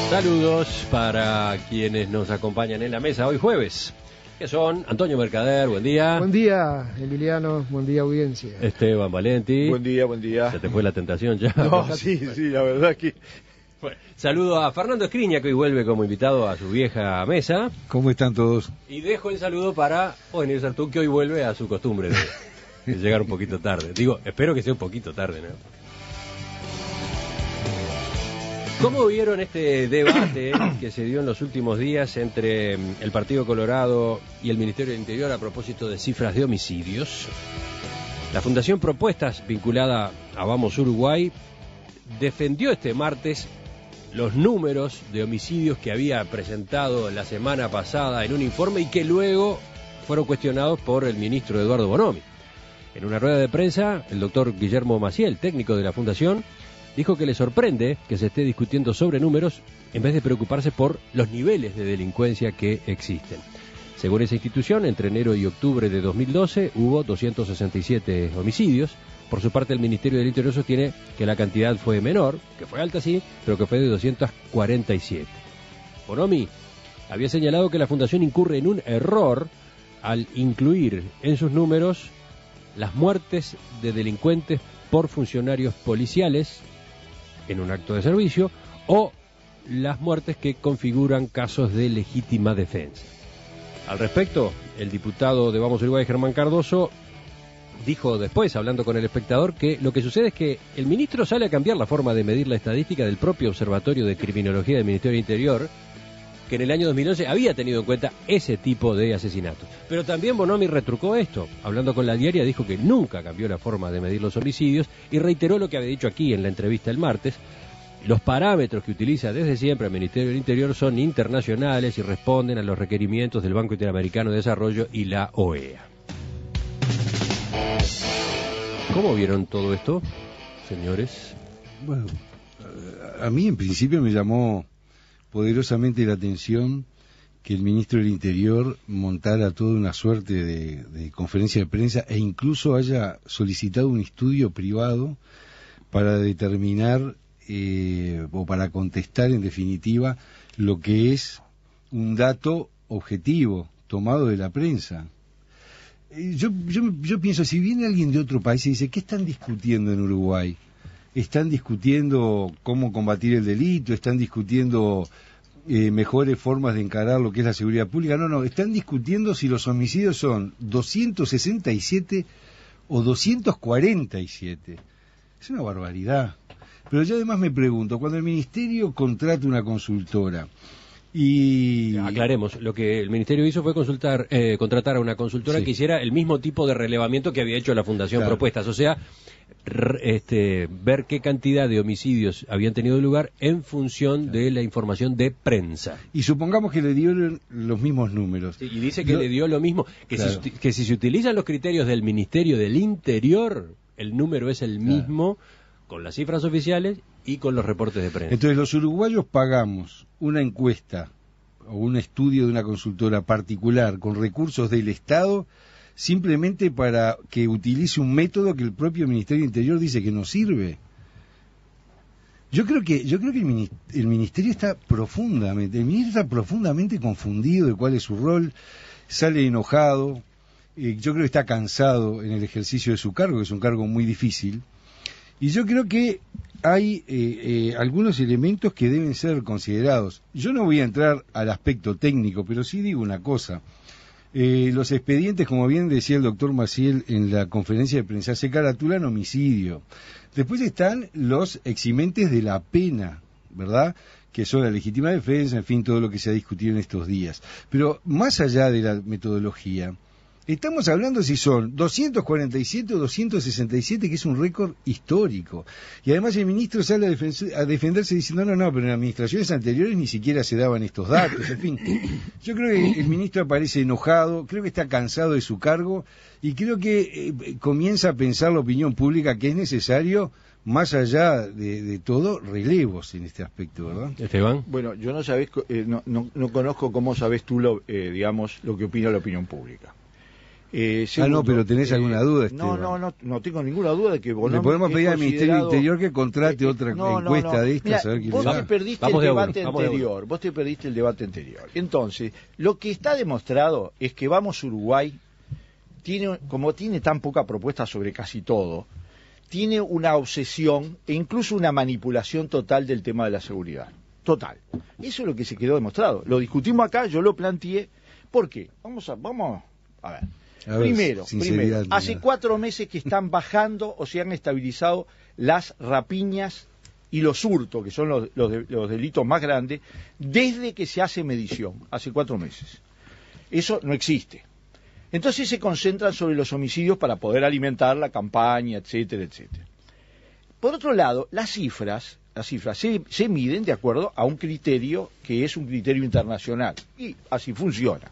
Saludos para quienes nos acompañan en la mesa hoy jueves, que son Antonio Mercader, buen día. Buen día, Emiliano, buen día, audiencia. Esteban Valenti. Buen día, buen día. ¿Se te fue la tentación ya? No, sí, la verdad que... Bueno, saludo a Fernando Escriña, que hoy vuelve como invitado a su vieja mesa. ¿Cómo están todos? Y dejo el saludo para Ovenir Sartún, que hoy vuelve a su costumbre de llegar un poquito tarde. Digo, espero que sea un poquito tarde, ¿no? ¿Cómo vieron este debate que se dio en los últimos días entre el Partido Colorado y el Ministerio del Interior a propósito de cifras de homicidios? La Fundación Propuestas, vinculada a Vamos Uruguay, defendió este martes los números de homicidios que había presentado la semana pasada en un informe y que luego fueron cuestionados por el ministro Eduardo Bonomi. En una rueda de prensa, el doctor Guillermo Maciel, técnico de la Fundación, dijo que le sorprende que se esté discutiendo sobre números en vez de preocuparse por los niveles de delincuencia que existen. Según esa institución, entre enero y octubre de 2012 hubo 267 homicidios. Por su parte, el Ministerio del Interior sostiene que la cantidad fue menor, que fue alta sí, pero que fue de 247. Bonomi había señalado que la Fundación incurre en un error al incluir en sus números las muertes de delincuentes por funcionarios policiales en un acto de servicio, o las muertes que configuran casos de legítima defensa. Al respecto, el diputado de Vamos Uruguay, Germán Cardoso, dijo después, hablando con El Espectador, que lo que sucede es que el ministro sale a cambiar la forma de medir la estadística del propio Observatorio de Criminología del Ministerio del Interior, que en el año 2011 había tenido en cuenta ese tipo de asesinatos. Pero también Bonomi retrucó esto. Hablando con La Diaria, dijo que nunca cambió la forma de medir los homicidios y reiteró lo que había dicho aquí en la entrevista el martes. Los parámetros que utiliza desde siempre el Ministerio del Interior son internacionales y responden a los requerimientos del Banco Interamericano de Desarrollo y la OEA. ¿Cómo vieron todo esto, señores? Bueno, a mí en principio me llamó poderosamente la atención que el ministro del Interior montara toda una suerte de conferencia de prensa e incluso haya solicitado un estudio privado para determinar o para contestar en definitiva lo que es un dato objetivo tomado de la prensa. Yo pienso, si viene alguien de otro país y dice, ¿qué están discutiendo en Uruguay? Están discutiendo cómo combatir el delito, están discutiendo mejores formas de encarar lo que es la seguridad pública. No, están discutiendo si los homicidios son 267 o 247. Es una barbaridad. Pero yo además me pregunto, cuando el ministerio contrata una consultora y... Aclaremos, lo que el ministerio hizo fue contratar a una consultora que hiciera el mismo tipo de relevamiento que había hecho la Fundación Propuestas, o sea, ver qué cantidad de homicidios habían tenido lugar en función de la información de prensa. Y supongamos que le dieron los mismos números. Sí, y dice que le dio lo mismo, que si se utilizan los criterios del Ministerio del Interior, el número es el mismo con las cifras oficiales y con los reportes de prensa. Entonces los uruguayos pagamos una encuesta o un estudio de una consultora particular con recursos del Estado simplemente para que utilice un método que el propio Ministerio del Interior dice que no sirve. Yo creo que el Ministerio está profundamente confundido de cuál es su rol, sale enojado, yo creo que está cansado en el ejercicio de su cargo, que es un cargo muy difícil, y yo creo que hay algunos elementos que deben ser considerados. Yo no voy a entrar al aspecto técnico, pero sí digo una cosa. Los expedientes, como bien decía el doctor Maciel en la conferencia de prensa, se caratulan homicidio. Después están los eximentes de la pena, ¿verdad?, que son la legítima defensa, en fin, todo lo que se ha discutido en estos días. Pero más allá de la metodología, estamos hablando si son 247 o 267, que es un récord histórico. Y además el ministro sale a defenderse diciendo, no, pero en administraciones anteriores ni siquiera se daban estos datos. En fin, yo creo que el ministro aparece enojado, creo que está cansado de su cargo y creo que comienza a pensar la opinión pública que es necesario, más allá de todo, relevos en este aspecto, ¿verdad? Esteban. Bueno, yo no conozco cómo sabés tú lo que opina la opinión pública. no, pero ¿tenés alguna duda, Esteban? No tengo ninguna duda de que Bonomi le podemos pedir al Ministerio del Interior que contrate otra encuesta de estas, a ver quién vos le te da. perdiste el debate anterior. Vos te perdiste el debate anterior. Entonces, lo que está demostrado es que Vamos Uruguay como tiene tan poca propuesta sobre casi todo, tiene una obsesión e incluso una manipulación total del tema de la seguridad. Total. Eso es lo que se quedó demostrado. Lo discutimos acá, yo lo planteé. ¿Por qué? Vamos a ver. Primero, hace 4 meses que están bajando o se han estabilizado las rapiñas y los hurtos, que son los delitos más grandes, desde que se hace medición, hace 4 meses. Eso no existe. Entonces se concentran sobre los homicidios para poder alimentar la campaña, etcétera, etcétera. Por otro lado, las cifras se miden de acuerdo a un criterio que es un criterio internacional, y así funciona.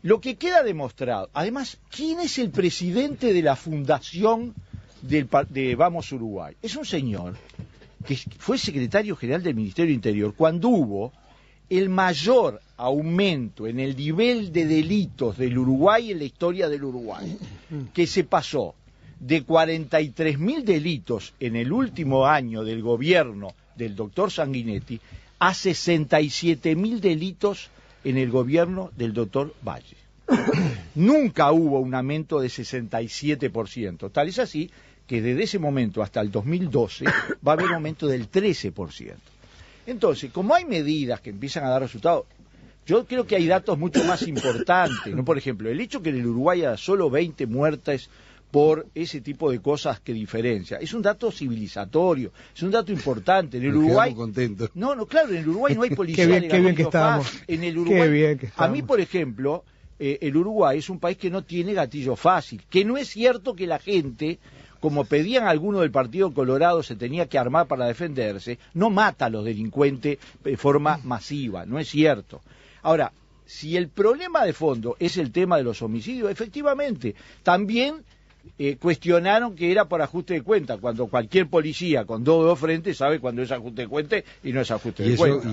Lo que queda demostrado, además, ¿quién es el presidente de la fundación de Vamos Uruguay? Es un señor que fue secretario general del Ministerio del Interior cuando hubo el mayor aumento en el nivel de delitos del Uruguay en la historia del Uruguay, que se pasó de 43.000 delitos en el último año del gobierno del doctor Sanguinetti a 67.000 delitos en el gobierno del doctor Valle. Nunca hubo un aumento de 67%, tal es así que desde ese momento hasta el 2012 va a haber un aumento del 13%. Entonces, como hay medidas que empiezan a dar resultados, yo creo que hay datos mucho más importantes, ¿no? Por ejemplo, el hecho que en el Uruguay haya solo 20 muertes por ese tipo de cosas que diferencia. Es un dato civilizatorio, es un dato importante. En el Uruguay, claro, en el Uruguay no hay policía de gatillo fácil. En el Uruguay, a mí, por ejemplo, el Uruguay es un país que no tiene gatillo fácil, que no es cierto que la gente, como pedían algunos del Partido Colorado, se tenía que armar para defenderse, no mata a los delincuentes de forma masiva, no es cierto. Ahora, si el problema de fondo es el tema de los homicidios, efectivamente, también cuestionaron que era por ajuste de cuenta, cuando cualquier policía con 2 dedos frente sabe cuando es ajuste de cuenta y no es ajuste de cuenta.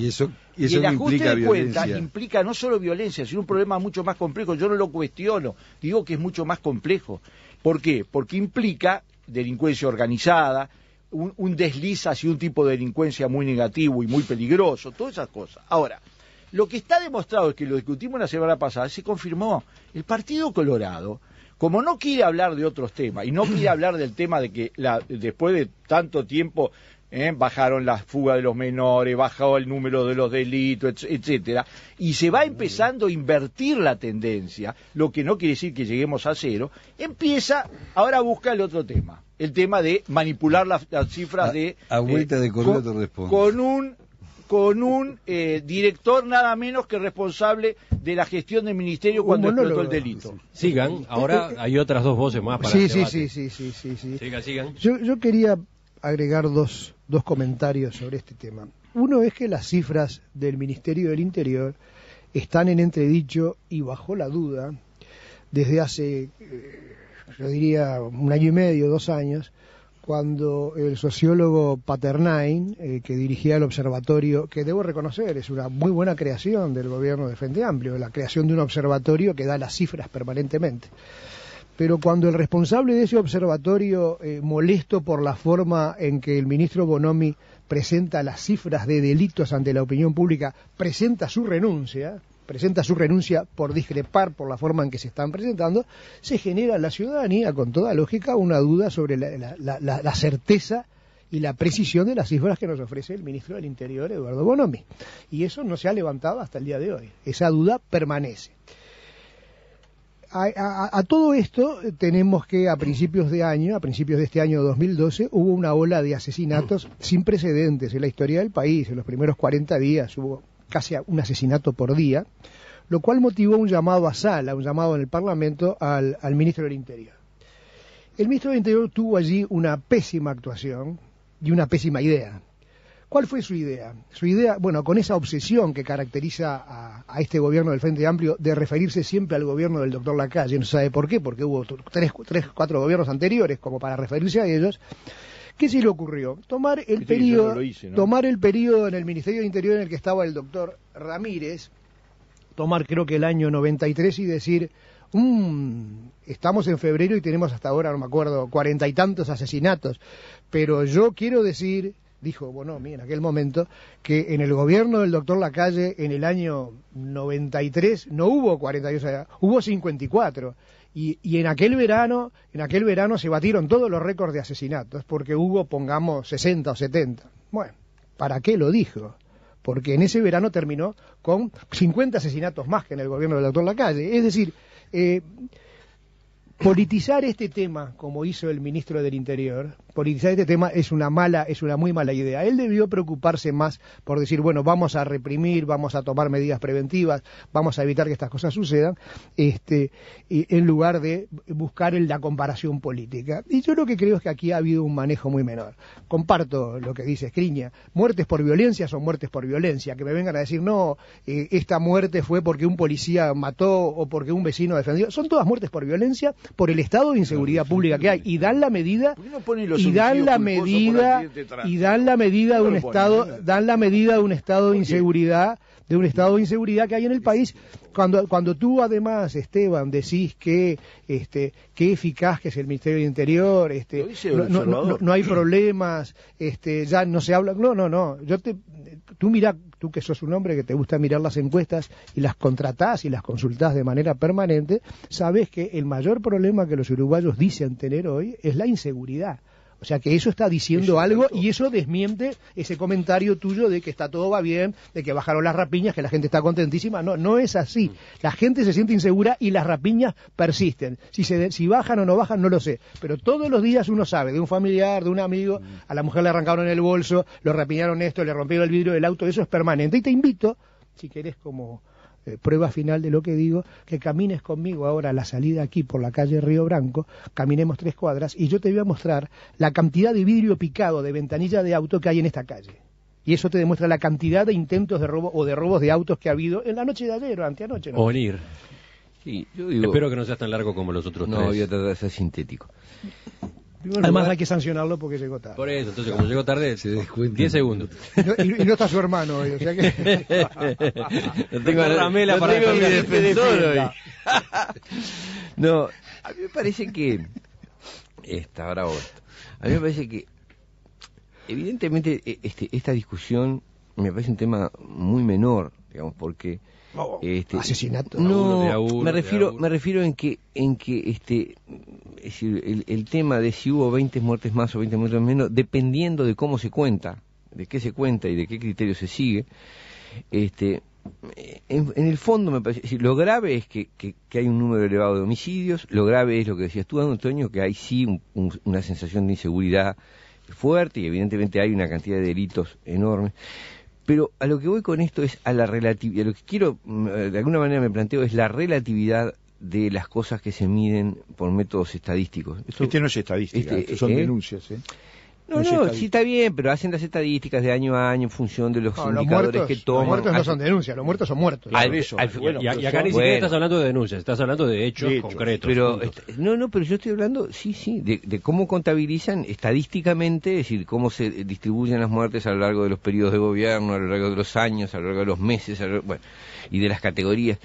Y el ajuste de cuenta implica no solo violencia, sino un problema mucho más complejo. Yo no lo cuestiono, digo que es mucho más complejo. ¿Por qué? Porque implica delincuencia organizada, un desliz hacia un tipo de delincuencia muy negativo y muy peligroso, todas esas cosas. Ahora, lo que está demostrado es que lo discutimos la semana pasada, se confirmó. El Partido Colorado, como no quiere hablar de otros temas y no quiere hablar del tema de que después de tanto tiempo bajaron las fugas de los menores, bajó el número de los delitos, etcétera, y se va empezando a invertir la tendencia, lo que no quiere decir que lleguemos a cero, ahora busca el otro tema, el tema de manipular las cifras a vuelta de correo te respondo. Con un director nada menos que responsable de la gestión del ministerio cuando explotó el delito. Sigan, ahora hay otras 2 voces más para el debate. Sí. Sigan. Yo quería agregar dos comentarios sobre este tema. Uno es que las cifras del Ministerio del Interior están en entredicho y bajo la duda desde hace, yo diría, 1 año y medio, 2 años, cuando el sociólogo Paternain, que dirigía el observatorio, que debo reconocer es una muy buena creación del gobierno de Frente Amplio, la creación de un observatorio que da las cifras permanentemente. Pero cuando el responsable de ese observatorio, molesto por la forma en que el ministro Bonomi presenta las cifras de delitos ante la opinión pública, presenta su renuncia por discrepar por la forma en que se están presentando, se genera en la ciudadanía, con toda lógica, una duda sobre la certeza y la precisión de las cifras que nos ofrece el ministro del Interior, Eduardo Bonomi. Y eso no se ha levantado hasta el día de hoy. Esa duda permanece. A todo esto tenemos que a principios de este año 2012, hubo una ola de asesinatos sin precedentes en la historia del país. En los primeros 40 días hubo casi un asesinato por día, lo cual motivó un llamado a sala, un llamado en el Parlamento al ministro del Interior. El ministro del Interior tuvo allí una pésima actuación y una pésima idea. ¿Cuál fue su idea? Su idea, bueno, con esa obsesión que caracteriza a este gobierno del Frente Amplio de referirse siempre al gobierno del doctor Lacalle, no se sabe por qué, porque hubo 4 gobiernos anteriores como para referirse a ellos. ¿Qué se le ocurrió? Tomar el periodo en el Ministerio de Interior en el que estaba el doctor Ramírez, tomar creo que el año 93 y decir, estamos en febrero y tenemos hasta ahora, no me acuerdo, 40 y tantos asesinatos, pero yo quiero decir, dijo Bonomi en aquel momento, que en el gobierno del doctor Lacalle en el año 93 no hubo 42, hubo 54. Y en aquel verano se batieron todos los récords de asesinatos, porque hubo, pongamos, 60 o 70. Bueno, ¿para qué lo dijo? Porque en ese verano terminó con 50 asesinatos más que en el gobierno del doctor Lacalle. Es decir, politizar este tema, como hizo el ministro del Interior, politizar este tema es una muy mala idea. Él debió preocuparse más por decir, bueno, vamos a reprimir, vamos a tomar medidas preventivas, vamos a evitar que estas cosas sucedan, en lugar de buscar la comparación política. Y yo lo que creo es que aquí ha habido un manejo muy menor. Comparto lo que dice Skriniar, muertes por violencia son muertes por violencia, que me vengan a decir, no, esta muerte fue porque un policía mató o porque un vecino defendió, son todas muertes por violencia, por el estado de inseguridad pública que hay, y dan la medida de un estado de inseguridad, que hay en el país. Cuando tú además, Esteban, decís que qué eficaz que es el Ministerio del Interior, no hay problemas, ya no se habla, no, tú mirá, tú que sos un hombre que te gusta mirar las encuestas y las contratás y las consultás de manera permanente, sabes que el mayor problema que los uruguayos dicen tener hoy es la inseguridad. O sea que eso está diciendo algo y eso desmiente ese comentario tuyo de que todo va bien, de que bajaron las rapiñas, que la gente está contentísima. No es así. La gente se siente insegura y las rapiñas persisten. Si bajan o no bajan, no lo sé. Pero todos los días uno sabe de un familiar, de un amigo, a la mujer le arrancaron el bolso, lo rapiñaron esto, le rompieron el vidrio del auto. Eso es permanente. Y te invito, si querés como prueba final de lo que digo, que camines conmigo ahora a la salida aquí por la calle Río Branco, caminemos 3 cuadras y yo te voy a mostrar la cantidad de vidrio picado de ventanilla de auto que hay en esta calle. Y eso te demuestra la cantidad de intentos de robo o de robos de autos que ha habido en la noche de ayer o anteanoche. ¿No? O venir. Sí, yo digo, espero que no seas tan largo como los otros tres. No, voy a tratar de ser sintético. Además hay que sancionarlo porque llegó tarde. Por eso, entonces como llegó tarde, se descuenta 10 segundos. Y no está su hermano hoy, o sea que... no tengo Ramela para mi defensor hoy. No, a mí me parece que... A mí me parece que... Evidentemente, esta discusión me parece un tema muy menor, digamos, porque... asesinato. No, me refiero en que es decir, el tema de si hubo 20 muertes más o 20 muertes menos, dependiendo de cómo se cuenta, de qué se cuenta y de qué criterio se sigue, en el fondo me parece, es decir, lo grave es que hay un número elevado de homicidios, lo grave es lo que decías tú, Antonio, que hay sí una sensación de inseguridad fuerte y evidentemente hay una cantidad de delitos enormes. Pero a lo que voy con esto es a la relatividad, lo que quiero, de alguna manera me planteo, es la relatividad de las cosas que se miden por métodos estadísticos. Esto no es estadística, son denuncias, ¿eh? No, sí está bien, pero hacen las estadísticas de año a año en función de los indicadores que toman. Los muertos no son denuncias, los muertos son muertos. Y acá ni siquiera estás hablando de denuncias, estás hablando de hechos concretos. Pero pero yo estoy hablando, de cómo contabilizan estadísticamente, es decir, cómo se distribuyen las muertes a lo largo de los periodos de gobierno, a lo largo de los años, a lo largo de los meses, y de las categorías.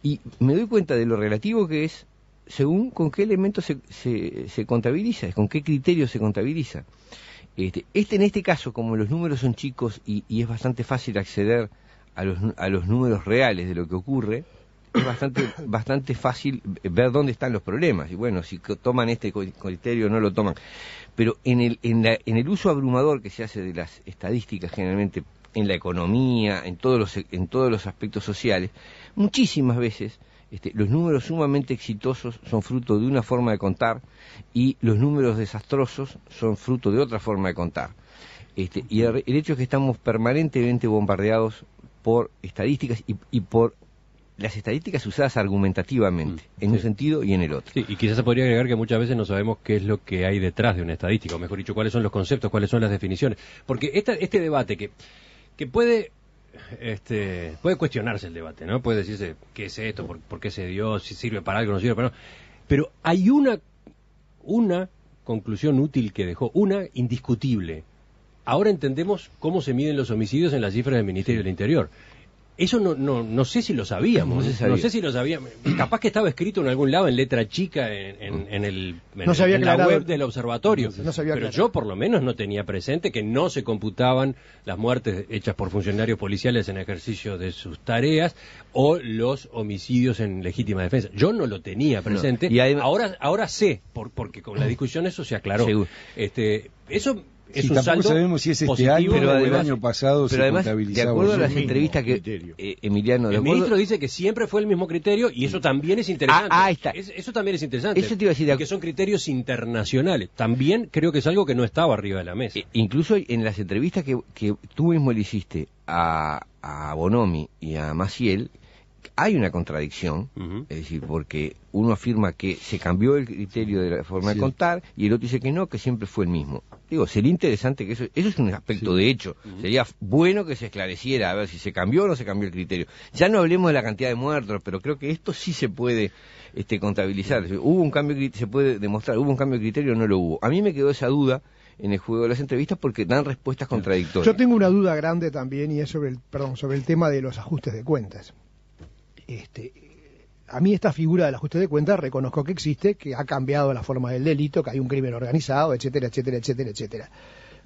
Y me doy cuenta de lo relativo que es según con qué elementos se contabiliza, con qué criterio se contabiliza. En este caso, como los números son chicos y es bastante fácil acceder a los números reales de lo que ocurre, es bastante fácil ver dónde están los problemas. Y bueno, si toman este criterio o no lo toman. Pero en el uso abrumador que se hace de las estadísticas, generalmente en la economía, en todos los aspectos sociales, muchísimas veces los números sumamente exitosos son fruto de una forma de contar y los números desastrosos son fruto de otra forma de contar. Y el hecho es que estamos permanentemente bombardeados por estadísticas y por las estadísticas usadas argumentativamente, en un sentido y en el otro. Sí, y quizás se podría agregar que muchas veces no sabemos qué es lo que hay detrás de una estadística, o mejor dicho, cuáles son los conceptos, cuáles son las definiciones. Porque este debate que puede cuestionarse el debate, ¿no? Puede decirse qué es esto, por qué se dio, si sirve para algo, no sirve para algo. Pero hay una conclusión útil que dejó, una indiscutible. Ahora entendemos cómo se miden los homicidios en las cifras del Ministerio del Interior. Eso no sé si lo sabíamos. No sé si lo sabíamos. Capaz que estaba escrito en algún lado en letra chica en la web del observatorio. Pero yo por lo menos no tenía presente que no se computaban las muertes hechas por funcionarios policiales en ejercicio de sus tareas o los homicidios en legítima defensa. Yo no lo tenía presente. Y además, ahora sé, porque con la discusión eso se aclaró. Eso es un tampoco saldo sabemos si es positivo, año pero o además, el año pasado pero se además, contabilizaba. de acuerdo a las mismo entrevistas que Emiliano, el ministro dice que siempre fue el mismo criterio y eso también es interesante. Ahí está. Eso también es interesante. Eso te iba a decir, que son criterios internacionales. También creo que es algo que no estaba arriba de la mesa. Incluso en las entrevistas que tú mismo le hiciste a Bonomi y a Maciel, hay una contradicción, es decir, porque uno afirma que se cambió el criterio de la forma de contar y el otro dice que no, que siempre fue el mismo. Digo, sería interesante que eso es un aspecto de hecho, sería bueno que se esclareciera a ver si se cambió o no se cambió el criterio. Ya no hablemos de la cantidad de muertos, pero creo que esto sí se puede contabilizar. Hubo un cambio, se puede demostrar, hubo un cambio de criterio o no lo hubo. A mí me quedó esa duda en el juego de las entrevistas porque dan respuestas contradictorias. Yo tengo una duda grande también y es sobre el tema de los ajustes de cuentas. A mí esta figura del ajuste de cuentas reconozco que existe, que ha cambiado la forma del delito, que hay un crimen organizado, etcétera, etcétera, etcétera, etcétera.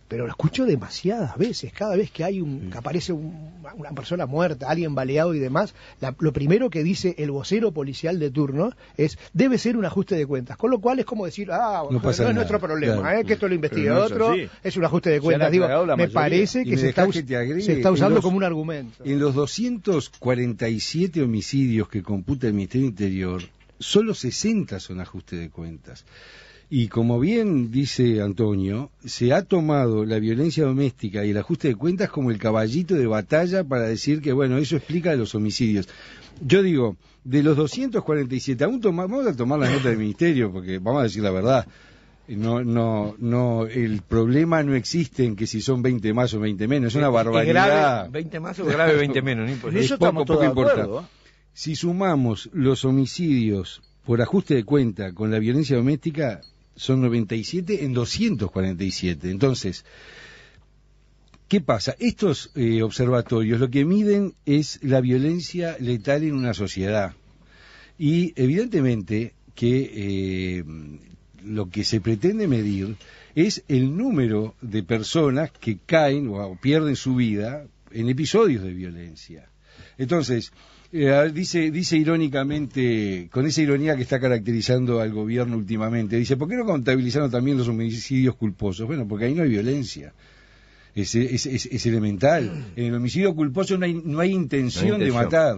Pero lo escucho demasiadas veces, cada vez que que aparece una persona muerta, alguien baleado y demás, lo primero que dice el vocero policial de turno es, debe ser un ajuste de cuentas, con lo cual es como decir, no es nuestro problema, claro, que esto lo investiga otro, es un ajuste de cuentas. Digo, me parece que se está usando como un argumento. En los 247 homicidios que computa el Ministerio del Interior, solo 60 son ajuste de cuentas. Y como bien dice Antonio, se ha tomado la violencia doméstica y el ajuste de cuentas como el caballito de batalla para decir que, bueno, eso explica los homicidios. Yo digo, de los 247, vamos a tomar la nota del Ministerio, porque vamos a decir la verdad, el problema no existe en que si son 20 más o 20 menos, es una barbaridad. Grave, 20 más o grave 20 menos, no importa. Eso estamos poco importante. Si sumamos los homicidios por ajuste de cuenta con la violencia doméstica, son 97 en 247. Entonces, ¿qué pasa? Estos observatorios lo que miden es la violencia letal en una sociedad. Y evidentemente que lo que se pretende medir es el número de personas que caen o pierden su vida en episodios de violencia. Entonces, dice irónicamente, con esa ironía que está caracterizando al gobierno últimamente, dice, ¿por qué no contabilizaron también los homicidios culposos? Bueno, porque ahí no hay violencia. Es elemental. En el homicidio culposo no hay intención de matar,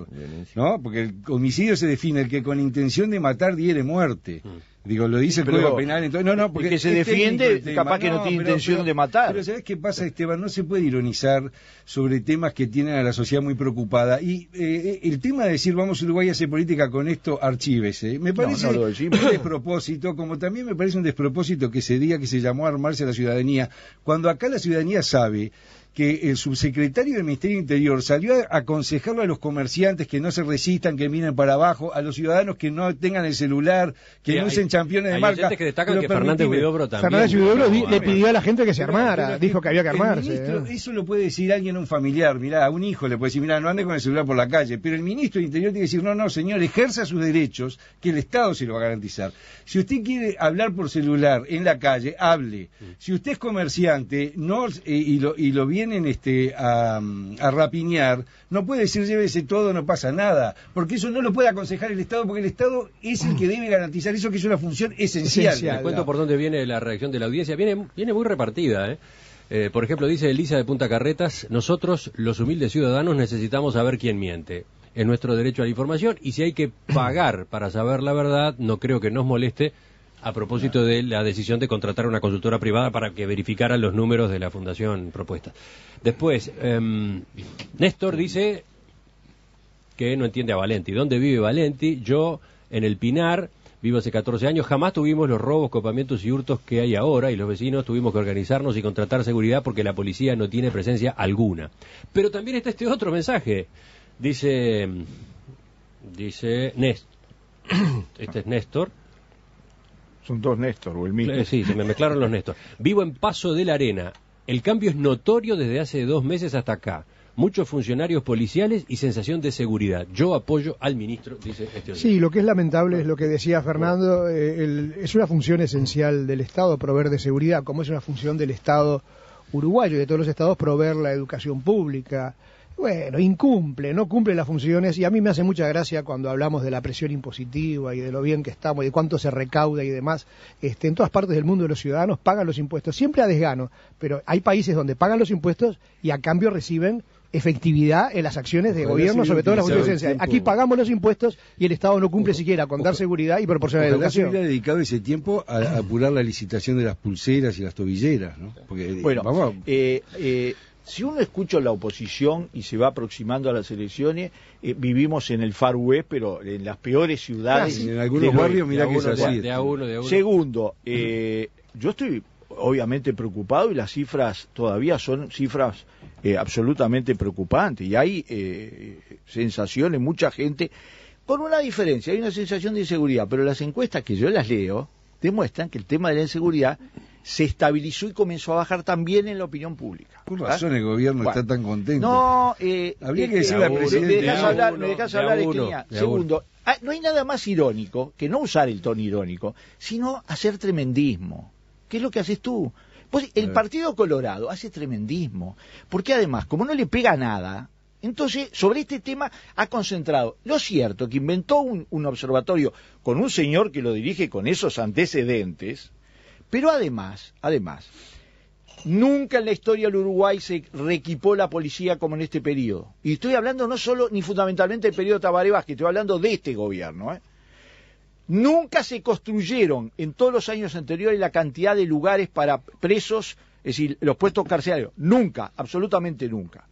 ¿no? Porque el homicidio se define el que con intención de matar diere muerte. Digo, lo dice el Código Penal, entonces, porque el que se defiende capaz que no tiene intención de matar. Pero ¿sabés qué pasa, Esteban? No se puede ironizar sobre temas que tienen a la sociedad muy preocupada. Y el tema de decir, vamos Uruguay a hacer política con esto, archívese. Me parece un despropósito, como también me parece un despropósito que ese día que se llamó a armarse a la ciudadanía, cuando acá la ciudadanía sabe que el subsecretario del Ministerio del Interior salió a aconsejarle a los comerciantes que no se resistan, que miren para abajo, a los ciudadanos que no tengan el celular, que no usen championes de marca. Hay que destacan que Fernández Huidobro también. Fernández Huidobro le pidió a la gente que se armara, dijo que había que armarse. Ministro, eso lo puede decir alguien, un familiar, mirá, a un hijo le puede decir, mirá, no ande con el celular por la calle, pero el ministro del Interior tiene que decir, no, señor, ejerza sus derechos, que el Estado se lo va a garantizar. Si usted quiere hablar por celular en la calle, hable. Si usted es comerciante y lo vienen a rapiñar, no puede decir llévese todo, no pasa nada, porque eso no lo puede aconsejar el Estado, porque el Estado es el que debe garantizar eso, que es una función esencial. Les cuento por dónde viene la reacción de la audiencia, viene muy repartida, por ejemplo, dice Elisa de Punta Carretas, nosotros, los humildes ciudadanos, necesitamos saber quién miente. Es nuestro derecho a la información y si hay que pagar para saber la verdad, no creo que nos moleste, a propósito de la decisión de contratar una consultora privada para que verificara los números de la fundación propuesta. Después, Néstor dice que no entiende a Valenti. ¿Dónde vive Valenti? Yo, en el Pinar, vivo hace 14 años, jamás tuvimos los robos, copamientos y hurtos que hay ahora, y los vecinos tuvimos que organizarnos y contratar seguridad porque la policía no tiene presencia alguna. Pero también está este otro mensaje. Dice Néstor. Este es Néstor. Son dos Néstor, o el mismo. Sí, se me mezclaron los Néstor. Vivo en Paso de la Arena. El cambio es notorio desde hace 2 meses hasta acá. muchos funcionarios policiales y sensación de seguridad. Yo apoyo al ministro, dice este oyente. Sí, lo que es lamentable es lo que decía Fernando, es una función esencial del Estado proveer de seguridad, como es una función del Estado uruguayo y de todos los estados proveer la educación pública. Bueno, no cumple las funciones, y a mí me hace mucha gracia cuando hablamos de la presión impositiva y de lo bien que estamos y de cuánto se recauda y demás. En todas partes del mundo los ciudadanos pagan los impuestos, siempre a desgano, pero hay países donde pagan los impuestos y a cambio reciben efectividad en las acciones de gobierno, sobre todo en las funciones esenciales. Aquí pagamos los impuestos y el Estado no cumple siquiera con dar seguridad y proporcionar educación. Se hubiera dedicado ese tiempo a apurar la licitación de las pulseras y las tobilleras, ¿no? Porque, bueno, si uno escucha la oposición y se va aproximando a las elecciones, vivimos en el Far West, pero en las peores ciudades. En algunos barrios, mirá que es así. De a uno. Segundo, yo estoy obviamente preocupado y las cifras todavía son cifras absolutamente preocupantes. Y hay sensaciones, mucha gente, con una diferencia, hay una sensación de inseguridad, pero las encuestas que yo las leo demuestran que el tema de la inseguridad se estabilizó y comenzó a bajar también en la opinión pública. Por razón el gobierno está tan contento. No, habría que decirle al presidente. Me dejas hablar, Segundo, no hay nada más irónico que no usar el tono irónico, sino hacer tremendismo. ¿Qué es lo que haces tú? Pues el Partido Colorado hace tremendismo, porque además, como no le pega nada, entonces sobre este tema ha concentrado. Lo cierto que inventó un observatorio con un señor que lo dirige con esos antecedentes. Pero además, nunca en la historia del Uruguay se reequipó la policía como en este periodo. Y estoy hablando no solo ni fundamentalmente del periodo Tabaré Vázquez, estoy hablando de este gobierno. Nunca se construyeron en todos los años anteriores la cantidad de lugares para presos, es decir, los puestos carcelarios. Nunca, absolutamente nunca.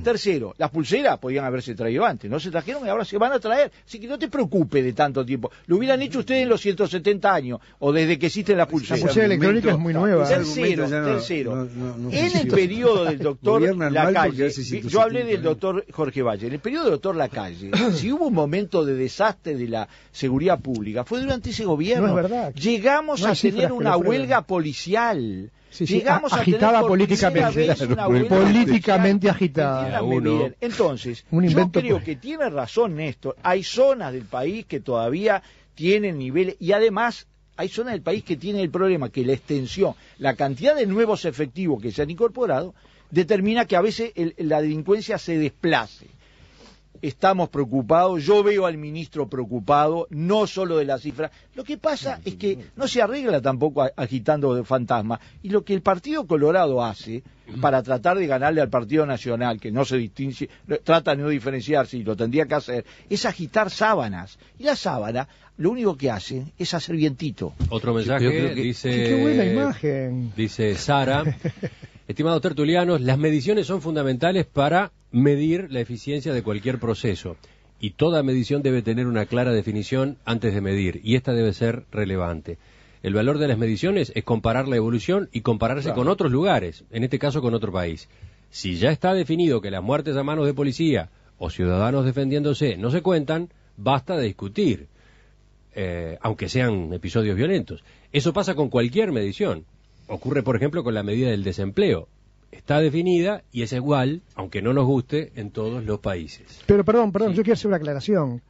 Tercero, las pulseras podían haberse traído antes, no se trajeron y ahora se van a traer. Así que no te preocupes de tanto tiempo. Lo hubieran hecho ustedes en los 170 años o desde que existen las pulseras. La pulsera electrónica es muy nueva. Tercero. En el periodo del doctor Lacalle, yo hablé del doctor Jorge Valle, en el periodo del doctor Lacalle, si hubo un momento de desastre de la seguridad pública, fue durante ese gobierno. No es verdad. Llegamos a tener una huelga policial. Sí, llegamos agitada políticamente, políticamente agitada. Entonces, yo creo que tiene razón Néstor. Hay zonas del país que todavía tienen niveles, y además hay zonas del país que tienen el problema que la extensión, la cantidad de nuevos efectivos que se han incorporado, determina que a veces la delincuencia se desplace. Estamos preocupados, yo veo al ministro preocupado, no solo de las cifras. Lo que pasa es que no se arregla tampoco agitando fantasmas. Y lo que el Partido Colorado hace para tratar de ganarle al Partido Nacional, que no se distingue, trata de no diferenciarse y lo tendría que hacer, es agitar sábanas. Y la sábana lo único que hace es hacer vientito. Otro mensaje, dice... ¡Qué buena imagen! Dice Sara... Estimados tertulianos, las mediciones son fundamentales para medir la eficiencia de cualquier proceso y toda medición debe tener una clara definición antes de medir y esta debe ser relevante. El valor de las mediciones es comparar la evolución y compararse con otros lugares, en este caso con otro país. Si ya está definido que las muertes a manos de policía o ciudadanos defendiéndose no se cuentan, basta de discutir, aunque sean episodios violentos. Eso pasa con cualquier medición. Ocurre, por ejemplo, con la medida del desempleo. Está definida y es igual, aunque no nos guste, en todos los países. Pero perdón, sí. Yo quiero hacer una aclaración.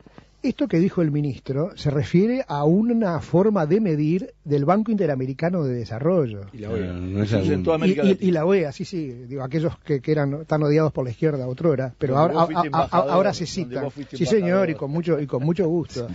Esto que dijo el ministro se refiere a una forma de medir del Banco Interamericano de Desarrollo. Y la OEA. Y la OEA, sí, digo, aquellos que eran tan odiados por la izquierda otrora, pero ahora se citan. Sí, señor, y con mucho gusto.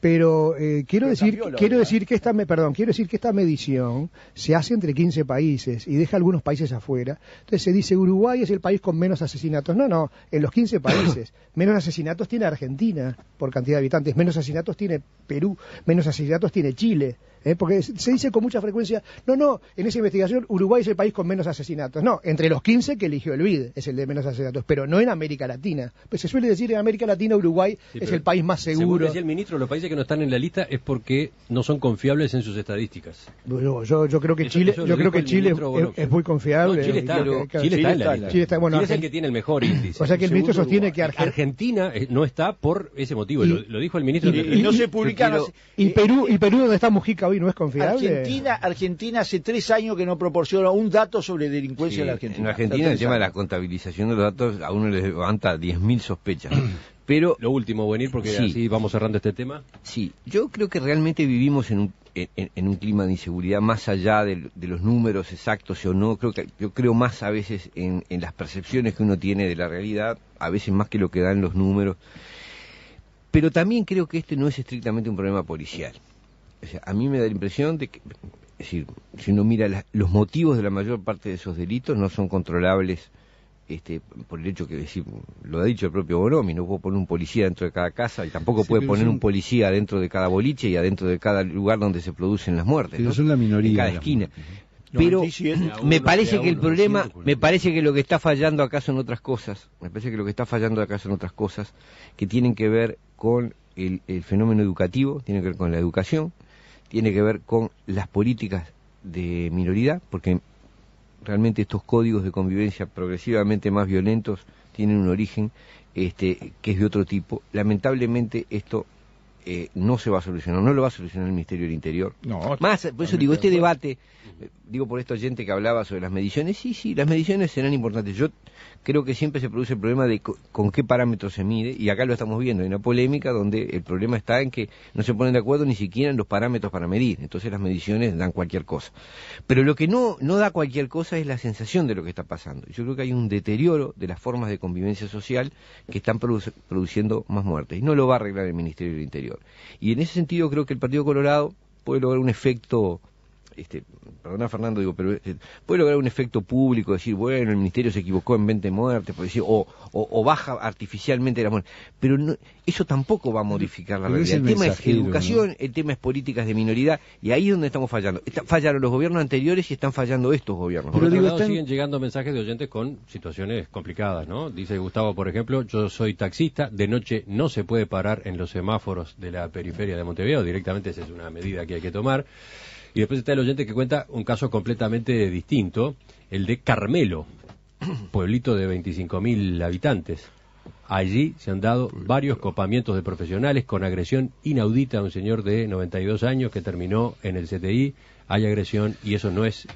Pero quiero decir que esta medición se hace entre 15 países y deja algunos países afuera. Entonces se dice Uruguay es el país con menos asesinatos. No, en los 15 países menos asesinatos tiene Argentina por cantidad de habitantes, menos asesinatos tiene Perú, menos asesinatos tiene Chile. Porque se dice con mucha frecuencia, en esa investigación Uruguay es el país con menos asesinatos. No, entre los 15 que eligió el BID es el de menos asesinatos, pero no en América Latina. Pues se suele decir en América Latina Uruguay es el país más seguro. Según decía el ministro, los países que no están en la lista es porque no son confiables en sus estadísticas. Bueno, yo creo que Chile es muy confiable. No, Chile está en la lista. Chile es el que tiene el mejor índice. O sea que el ministro sostiene que Argentina no está por ese motivo. Lo dijo el ministro. Y no se publican. Y Perú donde está Mujica hoy no es confiable. Argentina hace 3 años que no proporciona un dato sobre delincuencia en la Argentina. En Argentina el tema de la contabilización de los datos a uno le levanta 10.000 sospechas. Pero lo último, venir, porque así vamos cerrando este tema. Sí, yo creo que realmente vivimos en un clima de inseguridad más allá de los números exactos o no. Yo creo más a veces en las percepciones que uno tiene de la realidad, a veces más que lo que dan los números. Pero también creo que este no es estrictamente un problema policial. O sea, a mí me da la impresión de que, es decir, si uno mira los motivos de la mayor parte de esos delitos no son controlables. Por el hecho que decir, lo ha dicho el propio Bonomi, no puedo poner un policía dentro de cada casa y tampoco puede poner un policía dentro de cada boliche y adentro de cada lugar donde se producen las muertes. Pero ¿no? son la minoría. En cada esquina. Pero me parece que el problema, me parece que lo que está fallando acá son otras cosas. Me parece que lo que está fallando acá son otras cosas que tienen que ver con el fenómeno educativo, tiene que ver con la educación, tiene que ver con las políticas de minoridad, porque realmente estos códigos de convivencia progresivamente más violentos tienen un origen que es de otro tipo. Lamentablemente esto no se va a solucionar, no lo va a solucionar el Ministerio del Interior. No, más, por eso digo, este debate, digo por esta oyente que hablaba sobre las mediciones, sí, las mediciones serán importantes. Yo creo que siempre se produce el problema de con qué parámetros se mide, y acá lo estamos viendo, hay una polémica donde el problema está en que no se ponen de acuerdo ni siquiera en los parámetros para medir, entonces las mediciones dan cualquier cosa. Pero lo que no da cualquier cosa es la sensación de lo que está pasando. Yo creo que hay un deterioro de las formas de convivencia social que están produciendo más muertes, y no lo va a arreglar el Ministerio del Interior. Y en ese sentido creo que el Partido Colorado puede lograr un efecto, perdona Fernando, digo, pero puede lograr un efecto público, decir, bueno, el Ministerio se equivocó en 20 muertes, por decir, o baja artificialmente la muerte, pero no, eso tampoco va a modificar la realidad. El tema es educación, ¿no? El tema es políticas de minoridad, y ahí es donde estamos fallando. Fallaron los gobiernos anteriores y están fallando estos gobiernos. Por otro lado, siguen llegando mensajes de oyentes con situaciones complicadas, ¿no? Dice Gustavo, por ejemplo, yo soy taxista, de noche no se puede parar en los semáforos de la periferia de Montevideo, directamente esa es una medida que hay que tomar. Y después está el oyente que cuenta un caso completamente distinto, el de Carmelo, pueblito de 25.000 habitantes. Allí se han dado varios copamientos de profesionales con agresión inaudita a un señor de 92 años que terminó en el CTI. Hay agresión y eso no es